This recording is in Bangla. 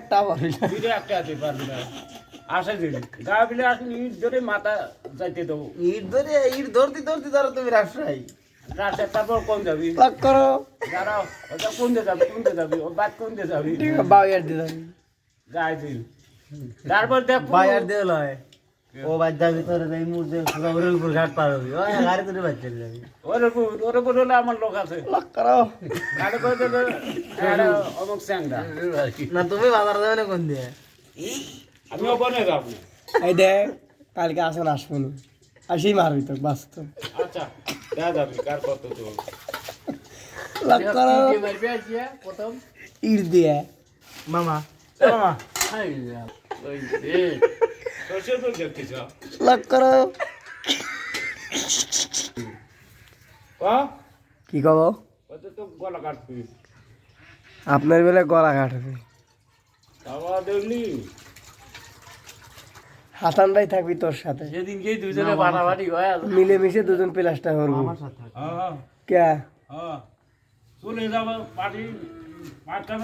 একটা পারবি না। ফিরে একটা আছে পারবি না আসে দিন গা বিলে আসলে ইট ধরে মাথা যাইতে দেবো ইট ধরতে ধরো তুমি রাজশাহী। রাতে তারপর কোন যাবি লক করো। দাঁড়াও ওটা কোনতে যাবি ও বাদ কোনতে যাবি ঠিক আছে, বাউয়ার দিলাম। যাই দিন তারপর দেখ বাইর দিয়ে লয় ও বাচ্চা ভিতরে যাই মুড়ে ওর উপর ঘাট পার হবি ও গাড়ি ধরে বাচ্চা যাবি। ওর উপর হলে আমার লোক আছে লক করো। গাড়ি করে দেবে অমুক স্যাংরা না তুমি বাজার যাবে না কোন দিয়ে? আমি ওখানে যাবো এই দেখ কালকে আসেন আসবনি আসেই মারবি তো বাস্তব। আচ্ছা দেখা যাবি কার কত তো লক করো। মারবি আসিয়া প্রথম ইট দিয়ে মামা মামা ওই যে তোর তো দেখতেছ লক করো। কি কব? কত তো গলা কাটবি আপনার বেলা গলা কাটবে। বাবা দেখলি হাসান ভাই থাকবি তোর সাথে, যেদিনকে দুজনে বাড়াবাড়ি হয় মিলেমিশে দুজন প্লাসটা করবো। আমার সাথে কে চলে যাবো পার্টি পাঁচটা